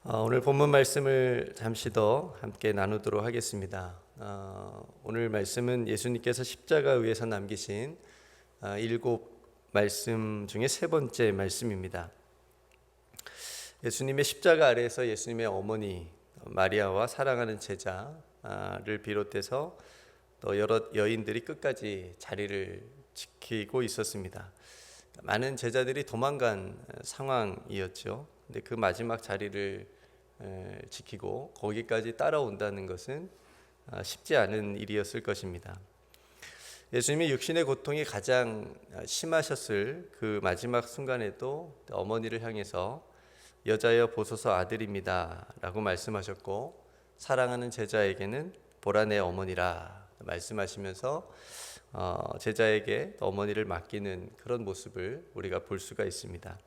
오늘 본문 말씀을 잠시 더 함께 나누도록 하겠습니다. 오늘 말씀은 예수님께서 십자가 위에서 남기신 일곱 말씀 중에 세 번째 말씀입니다. 예수님의 십자가 아래에서 예수님의 어머니 마리아와 사랑하는 제자를 비롯해서 또 여러 여인들이 끝까지 자리를 지키고 있었습니다. 많은 제자들이 도망간 상황이었죠. 근데 그 마지막 자리를 지키고 거기까지 따라온다는 것은 쉽지 않은 일이었을 것입니다. 예수님이 육신의 고통이 가장 심하셨을 그 마지막 순간에도 어머니를 향해서 여자여 보소서 아들입니다 라고 말씀하셨고, 사랑하는 제자에게는 보라 내 어머니라 말씀하시면서 제자에게 어머니를 맡기는 그런 모습을 우리가 볼 수가 있습니다.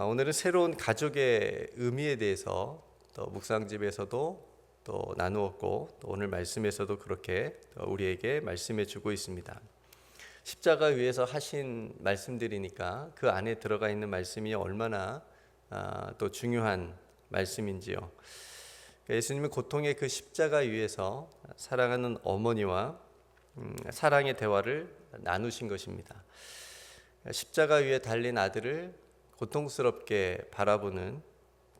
오늘은 새로운 가족의 의미에 대해서 또 묵상집에서도 또 나누었고, 또 오늘 말씀에서도 그렇게 우리에게 말씀해 주고 있습니다. 십자가 위에서 하신 말씀들이니까 그 안에 들어가 있는 말씀이 얼마나 또 중요한 말씀인지요. 예수님은 고통의 그 십자가 위에서 사랑하는 어머니와 사랑의 대화를 나누신 것입니다. 십자가 위에 달린 아들을 고통스럽게 바라보는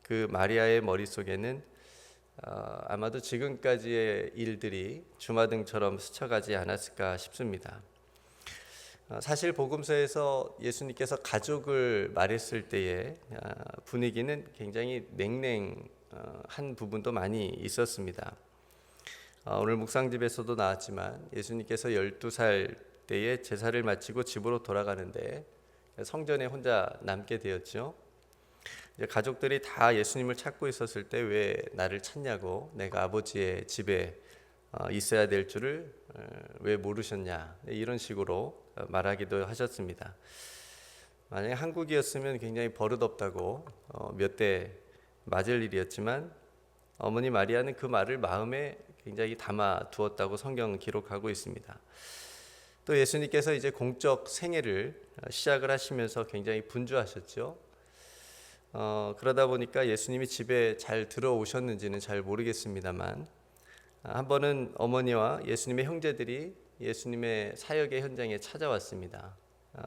그 마리아의 머릿속에는 아마도 지금까지의 일들이 주마등처럼 스쳐가지 않았을까 싶습니다. 사실 복음서에서 예수님께서 가족을 말했을 때의 분위기는 굉장히 냉랭한 부분도 많이 있었습니다. 오늘 묵상집에서도 나왔지만 예수님께서 12살 때에 제사를 마치고 집으로 돌아가는데 성전에 혼자 남게 되었죠. 이제 가족들이 다 예수님을 찾고 있었을 때 왜 나를 찾냐고, 내가 아버지의 집에 있어야 될 줄을 왜 모르셨냐, 이런 식으로 말하기도 하셨습니다. 만약에 한국이었으면 굉장히 버릇없다고 몇 대 맞을 일이었지만, 어머니 마리아는 그 말을 마음에 굉장히 담아 두었다고 성경은 기록하고 있습니다. 또 예수님께서 이제 공적 생애를 시작을 하시면서 굉장히 분주하셨죠. 그러다 보니까 예수님이 집에 잘 들어오셨는지는 잘 모르겠습니다만, 한 번은 어머니와 예수님의 형제들이 예수님의 사역의 현장에 찾아왔습니다.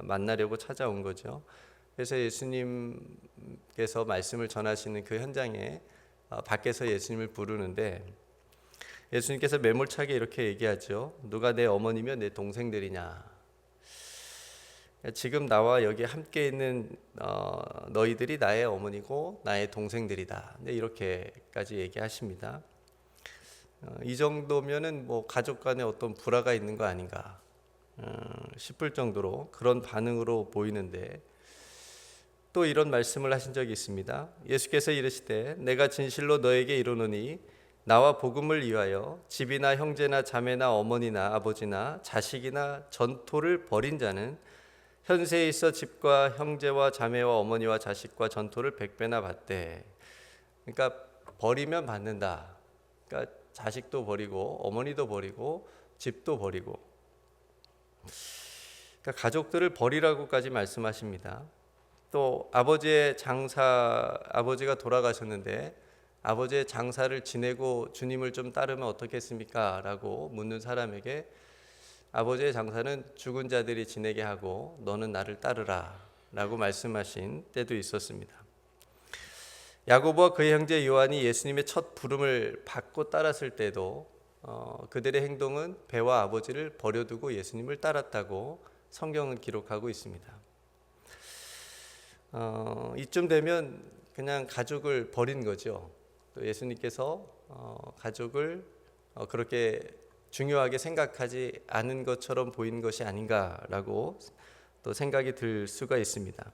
만나려고 찾아온 거죠. 그래서 예수님께서 말씀을 전하시는 그 현장에 밖에서 예수님을 부르는데, 예수님께서 매몰차게 이렇게 얘기하죠. 누가 내 어머니며 내 동생들이냐. 지금 나와 여기 함께 있는 너희들이 나의 어머니고 나의 동생들이다. 이렇게까지 얘기하십니다. 이 정도면은 뭐 가족 간에 어떤 불화가 있는 거 아닌가 싶을 정도로 그런 반응으로 보이는데, 또 이런 말씀을 하신 적이 있습니다. 예수께서 이르시되 내가 진실로 너에게 이르노니 나와 복음을 위하여 집이나 형제나 자매나 어머니나 아버지나 자식이나 전토를 벌인 자는 현세에 있어 집과 형제와 자매와 어머니와 자식과 전토를 100배나 받되. 그러니까 버리면 받는다. 그러니까 자식도 버리고 어머니도 버리고 집도 버리고, 그러니까 가족들을 버리라고까지 말씀하십니다. 또 아버지가 돌아가셨는데 아버지의 장사를 지내고 주님을 좀 따르면 어떻겠습니까? 라고 묻는 사람에게 아버지의 장사는 죽은 자들이 지내게 하고 너는 나를 따르라 라고 말씀하신 때도 있었습니다. 야고보와 그의 형제 요한이 예수님의 첫 부름을 받고 따랐을 때도 그들의 행동은 배와 아버지를 버려두고 예수님을 따랐다고 성경은 기록하고 있습니다. 이쯤 되면 그냥 가족을 버린 거죠. 또 예수님께서 가족을 그렇게 중요하게 생각하지 않은 것처럼 보이는 것이 아닌가라고 또 생각이 들 수가 있습니다.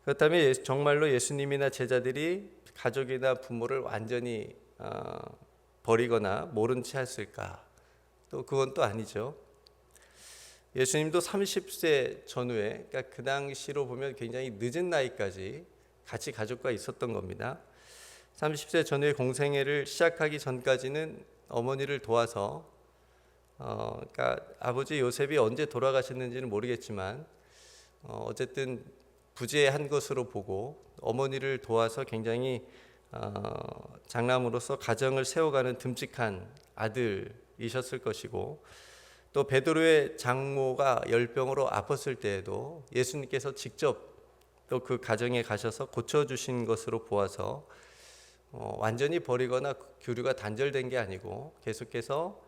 그렇다면 정말로 예수님이나 제자들이 가족이나 부모를 완전히 버리거나 모른 채 했을까? 또 그건 또 아니죠. 예수님도 30세 전후에, 그러니까 그 당시로 보면 굉장히 늦은 나이까지 같이 가족과 있었던 겁니다. 30세 전후의 공생애를 시작하기 전까지는 어머니를 도와서 그러니까 아버지 요셉이 언제 돌아가셨는지는 모르겠지만 어쨌든 부재한 것으로 보고 어머니를 도와서 굉장히 장남으로서 가정을 세워가는 듬직한 아들이셨을 것이고, 또 베드로의 장모가 열병으로 아팠을 때에도 예수님께서 직접 또 그 가정에 가셔서 고쳐주신 것으로 보아서 완전히 버리거나 교류가 단절된 게 아니고 계속해서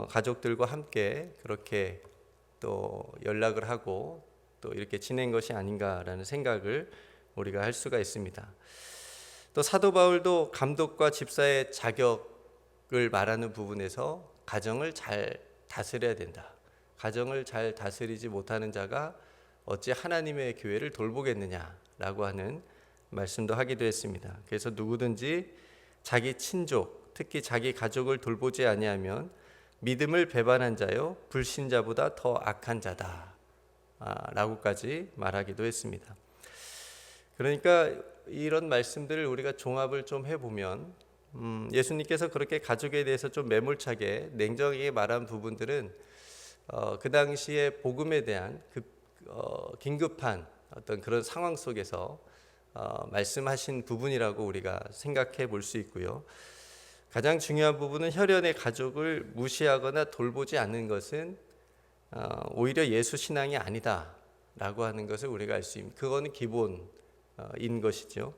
가족들과 함께 그렇게 또 연락을 하고 또 이렇게 지낸 것이 아닌가라는 생각을 우리가 할 수가 있습니다. 또 사도 바울도 감독과 집사의 자격을 말하는 부분에서 가정을 잘 다스려야 된다. 가정을 잘 다스리지 못하는 자가 어찌 하나님의 교회를 돌보겠느냐라고 하는 말씀도 하기도 했습니다. 그래서 누구든지 자기 친족, 특히 자기 가족을 돌보지 아니하면 믿음을 배반한 자요 불신자보다 더 악한 자다 라고까지 말하기도 했습니다. 그러니까 이런 말씀들을 우리가 종합을 좀 해보면 예수님께서 그렇게 가족에 대해서 좀 매몰차게 냉정하게 말한 부분들은 그 당시에 복음에 대한 긴급한 어떤 그런 상황 속에서 말씀하신 부분이라고 우리가 생각해 볼 수 있고요. 가장 중요한 부분은 혈연의 가족을 무시하거나 돌보지 않는 것은 오히려 예수 신앙이 아니다라고 하는 것을 우리가 알 수 있습니다. 그거는 기본인 것이죠.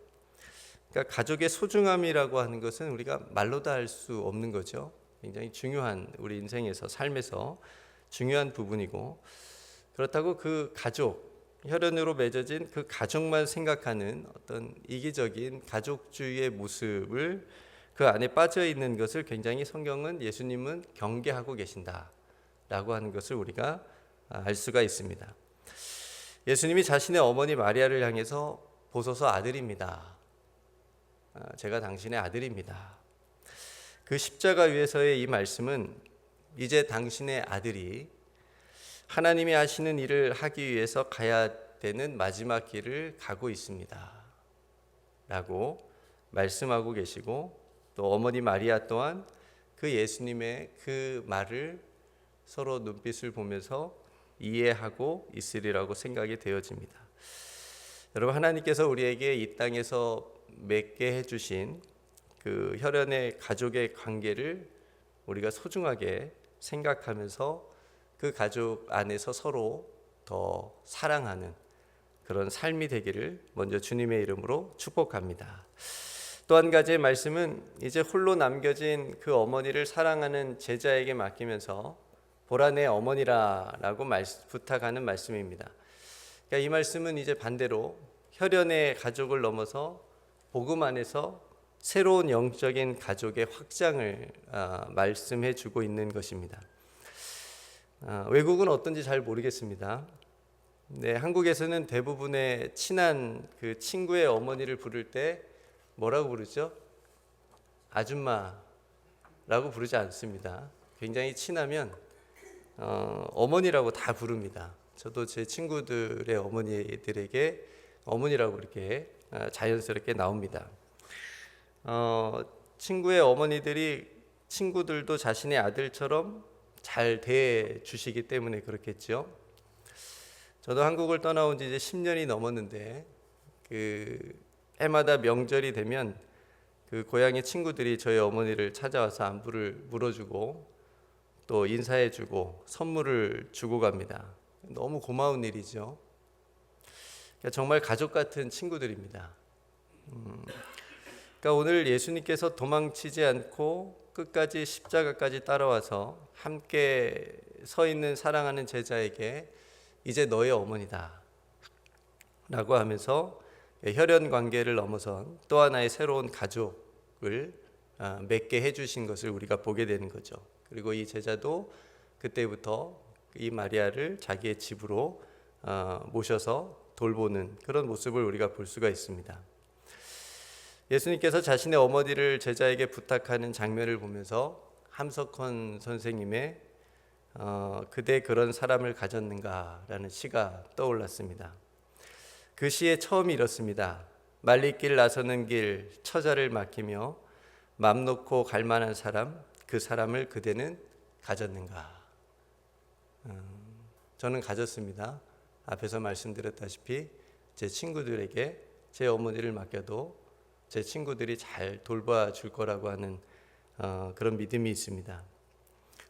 그러니까 가족의 소중함이라고 하는 것은 우리가 말로 다 할 수 없는 거죠. 굉장히 중요한, 우리 인생에서 삶에서 중요한 부분이고, 그렇다고 그 가족, 혈연으로 맺어진 그 가족만 생각하는 어떤 이기적인 가족주의의 모습을 그 안에 빠져 있는 것을 굉장히 성경은, 예수님은 경계하고 계신다라고 하는 것을 우리가 알 수가 있습니다. 예수님이 자신의 어머니 마리아를 향해서 보소서 아들입니다. 제가 당신의 아들입니다. 그 십자가 위에서의 이 말씀은 이제 당신의 아들이 하나님이 하시는 일을 하기 위해서 가야 되는 마지막 길을 가고 있습니다 라고 말씀하고 계시고, 또 어머니 마리아 또한 그 예수님의 그 말을 서로 눈빛을 보면서 이해하고 있으리라고 생각이 되어집니다. 여러분, 하나님께서 우리에게 이 땅에서 맺게 해주신 그 혈연의 가족의 관계를 우리가 소중하게 생각하면서 그 가족 안에서 서로 더 사랑하는 그런 삶이 되기를 먼저 주님의 이름으로 축복합니다. 또 한 가지의 말씀은 이제 홀로 남겨진 그 어머니를 사랑하는 제자에게 맡기면서 보라 내 어머니라라고 부탁하는 말씀입니다. 그러니까 이 말씀은 이제 반대로 혈연의 가족을 넘어서 복음 안에서 새로운 영적인 가족의 확장을 말씀해 주고 있는 것입니다. 외국은 어떤지 잘 모르겠습니다. 네, 한국에서는 대부분의 친한 그 친구의 어머니를 부를 때 뭐라고 부르죠? 아줌마라고 부르지 않습니다. 굉장히 친하면 어머니라고 다 부릅니다. 저도 제 친구들의 어머니들에게 어머니라고 이렇게 자연스럽게 나옵니다. 친구의 어머니들이 친구들도 자신의 아들처럼 잘 대해 주시기 때문에 그렇겠죠. 저도 한국을 떠나온 지 이제 10년이 넘었는데 그 해마다 명절이 되면 그 고향의 친구들이 저희 어머니를 찾아와서 안부를 물어주고 또 인사해주고 선물을 주고 갑니다. 너무 고마운 일이죠. 그러니까 정말 가족 같은 친구들입니다. 그러니까 오늘 예수님께서 도망치지 않고 끝까지 십자가까지 따라와서 함께 서 있는 사랑하는 제자에게 이제 너의 어머니다 라고 하면서 혈연 관계를 넘어선 또 하나의 새로운 가족을 맺게 해주신 것을 우리가 보게 되는 거죠. 그리고 이 제자도 그때부터 이 마리아를 자기의 집으로 모셔서 돌보는 그런 모습을 우리가 볼 수가 있습니다. 예수님께서 자신의 어머니를 제자에게 부탁하는 장면을 보면서 함석헌 선생님의 그대 그런 사람을 가졌는가라는 시가 떠올랐습니다. 그 시의 처음이 이렇습니다. 말리길 나서는 길 처자를 맡기며 맘 놓고 갈 만한 사람, 그 사람을 그대는 가졌는가. 저는 가졌습니다. 앞에서 말씀드렸다시피 제 친구들에게 제 어머니를 맡겨도 제 친구들이 잘 돌봐줄 거라고 하는 그런 믿음이 있습니다.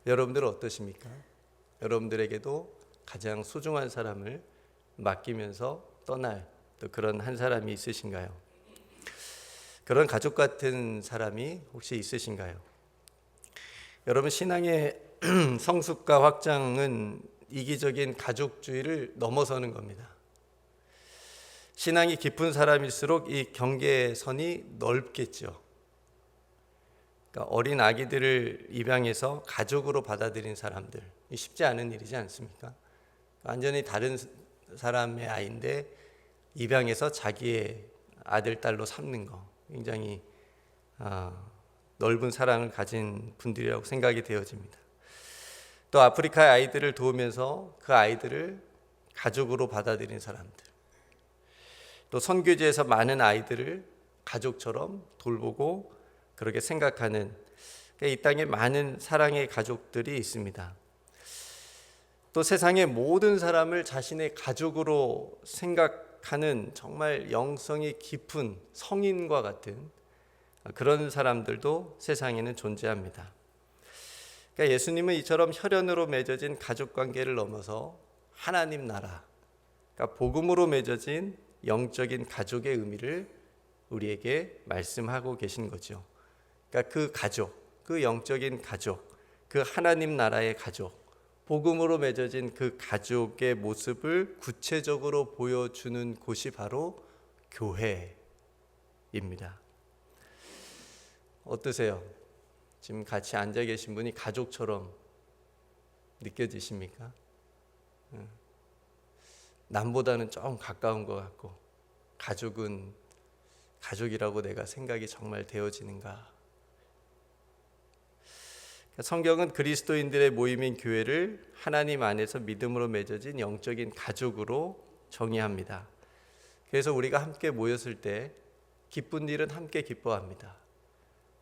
여러분들은 어떠십니까? 여러분들에게도 가장 소중한 사람을 맡기면서 떠날 또 그런 한 사람이 있으신가요? 그런 가족 같은 사람이 혹시 있으신가요? 여러분, 신앙의 성숙과 확장은 이기적인 가족주의를 넘어서는 겁니다. 신앙이 깊은 사람일수록 이 경계선이 넓겠죠. 그러니까 어린 아기들을 입양해서 가족으로 받아들인 사람들, 쉽지 않은 일이지 않습니까? 완전히 다른 사람의 아이인데 입양해서 자기의 아들, 딸로 삼는 거, 굉장히 넓은 사랑을 가진 분들이라고 생각이 되어집니다. 또 아프리카의 아이들을 도우면서 그 아이들을 가족으로 받아들인 사람들, 또 선교지에서 많은 아이들을 가족처럼 돌보고 그렇게 생각하는, 이 땅에 많은 사랑의 가족들이 있습니다. 또 세상의 모든 사람을 자신의 가족으로 생각하는 정말 영성이 깊은 성인과 같은 그런 사람들도 세상에는 존재합니다. 그러니까 예수님은 이처럼 혈연으로 맺어진 가족관계를 넘어서 하나님 나라, 그러니까 복음으로 맺어진 영적인 가족의 의미를 우리에게 말씀하고 계신 거죠. 그러니까 그 가족, 그 영적인 가족, 그 하나님 나라의 가족, 복음으로 맺어진 그 가족의 모습을 구체적으로 보여주는 곳이 바로 교회입니다. 어떠세요? 지금 같이 앉아 계신 분이 가족처럼 느껴지십니까? 남보다는 좀 가까운 것 같고, 가족은 가족이라고 내가 생각이 정말 되어지는가? 성경은 그리스도인들의 모임인 교회를 하나님 안에서 믿음으로 맺어진 영적인 가족으로 정의합니다. 그래서 우리가 함께 모였을 때 기쁜 일은 함께 기뻐합니다.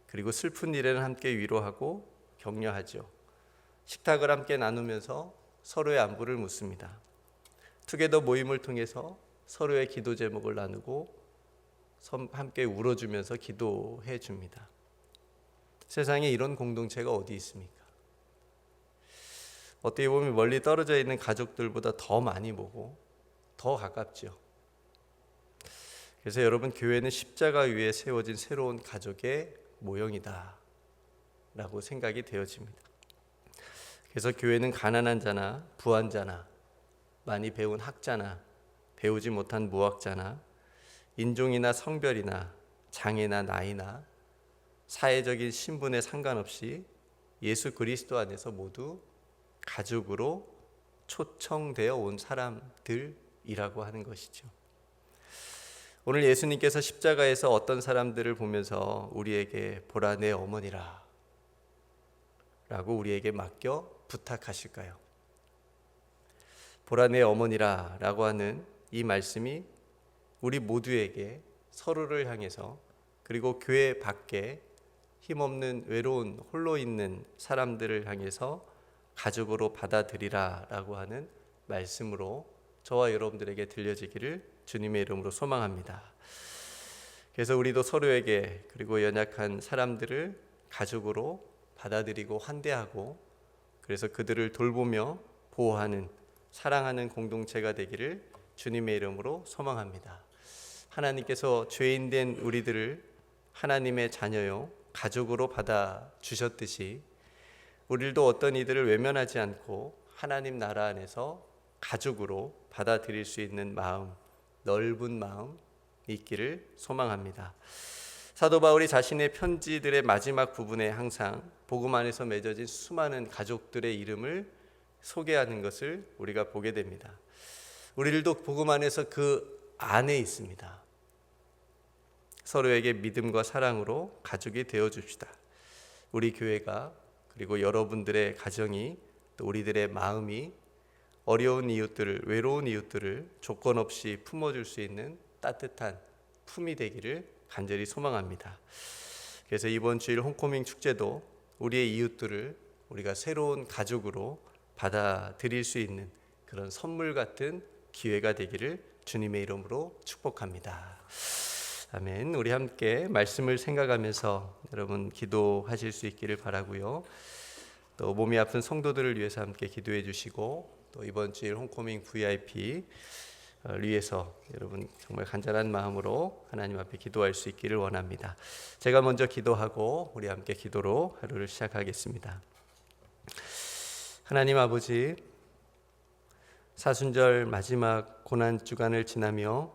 그리고 슬픈 일에는 함께 위로하고 격려하죠. 식탁을 함께 나누면서 서로의 안부를 묻습니다. 투게더 모임을 통해서 서로의 기도 제목을 나누고 함께 울어주면서 기도해 줍니다. 세상에 이런 공동체가 어디 있습니까? 어떻게 보면 멀리 떨어져 있는 가족들보다 더 많이 보고 더 가깝죠. 그래서 여러분, 교회는 십자가 위에 세워진 새로운 가족의 모형이다 라고 생각이 되어집니다. 그래서 교회는 가난한 자나 부한 자나 많이 배운 학자나 배우지 못한 무학자나 인종이나 성별이나 장애나 나이나 사회적인 신분에 상관없이 예수 그리스도 안에서 모두 가족으로 초청되어 온 사람들이라고 하는 것이죠. 오늘 예수님께서 십자가에서 어떤 사람들을 보면서 우리에게 보라 내 어머니라 라고 우리에게 맡겨 부탁하실까요? 보라 내 어머니라 라고 하는 이 말씀이 우리 모두에게 서로를 향해서, 그리고 교회 밖에 힘없는 외로운 홀로 있는 사람들을 향해서 가족으로 받아들이라 라고 하는 말씀으로 저와 여러분들에게 들려지기를 주님의 이름으로 소망합니다. 그래서 우리도 서로에게, 그리고 연약한 사람들을 가족으로 받아들이고 환대하고, 그래서 그들을 돌보며 보호하는, 사랑하는 공동체가 되기를 주님의 이름으로 소망합니다. 하나님께서 죄인된 우리들을 하나님의 자녀요 가족으로 받아주셨듯이 우리도 어떤 이들을 외면하지 않고 하나님 나라 안에서 가족으로 받아들일 수 있는 마음, 넓은 마음 있기를 소망합니다. 사도 바울이 자신의 편지들의 마지막 부분에 항상 복음 안에서 맺어진 수많은 가족들의 이름을 소개하는 것을 우리가 보게 됩니다. 우리들도 복음 안에서 그 안에 있습니다. 서로에게 믿음과 사랑으로 가족이 되어 줍시다. 우리 교회가, 그리고 여러분들의 가정이, 또 우리들의 마음이 어려운 이웃들을, 외로운 이웃들을 조건 없이 품어줄 수 있는 따뜻한 품이 되기를 간절히 소망합니다. 그래서 이번 주일 홈커밍 축제도 우리의 이웃들을 우리가 새로운 가족으로 받아들일 수 있는 그런 선물 같은 기회가 되기를 주님의 이름으로 축복합니다. 아멘. 우리 함께 말씀을 생각하면서 여러분 기도하실 수 있기를 바라고요. 또 몸이 아픈 성도들을 위해서 함께 기도해 주시고, 또 이번 주일 홈커밍 VIP 위해서 여러분 정말 간절한 마음으로 하나님 앞에 기도할 수 있기를 원합니다. 제가 먼저 기도하고 우리 함께 기도로 하루를 시작하겠습니다. 하나님 아버지, 사순절 마지막 고난 주간을 지나며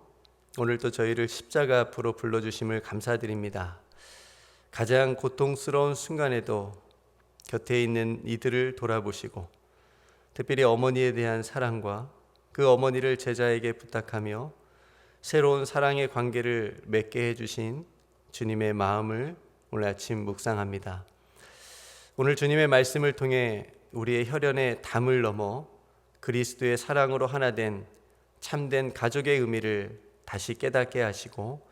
오늘도 저희를 십자가 앞으로 불러주심을 감사드립니다. 가장 고통스러운 순간에도 곁에 있는 이들을 돌아보시고, 특별히 어머니에 대한 사랑과 그 어머니를 제자에게 부탁하며 새로운 사랑의 관계를 맺게 해주신 주님의 마음을 오늘 아침 묵상합니다. 오늘 주님의 말씀을 통해 우리의 혈연의 담을 넘어 그리스도의 사랑으로 하나 된 참된 가족의 의미를 다시 깨닫게 하시고,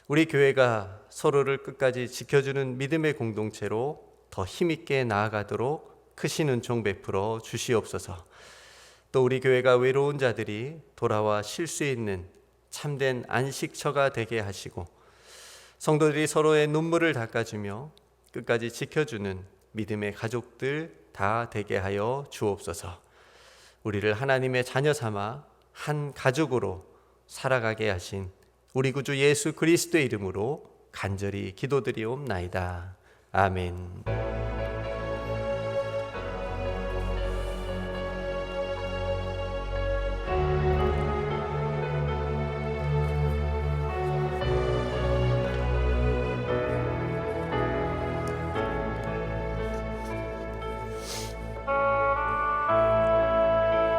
우리 교회가 서로를 끝까지 지켜주는 믿음의 공동체로 더 힘있게 나아가도록 크신 은총 베풀어 주시옵소서. 또 우리 교회가 외로운 자들이 돌아와 쉴 수 있는 참된 안식처가 되게 하시고, 성도들이 서로의 눈물을 닦아주며 끝까지 지켜주는 믿음의 가족들 다 되게 하여 주옵소서. 우리를 하나님의 자녀 삼아 한 가족으로 살아가게 하신 우리 구주 예수 그리스도의 이름으로 간절히 기도드리옵나이다. 아멘.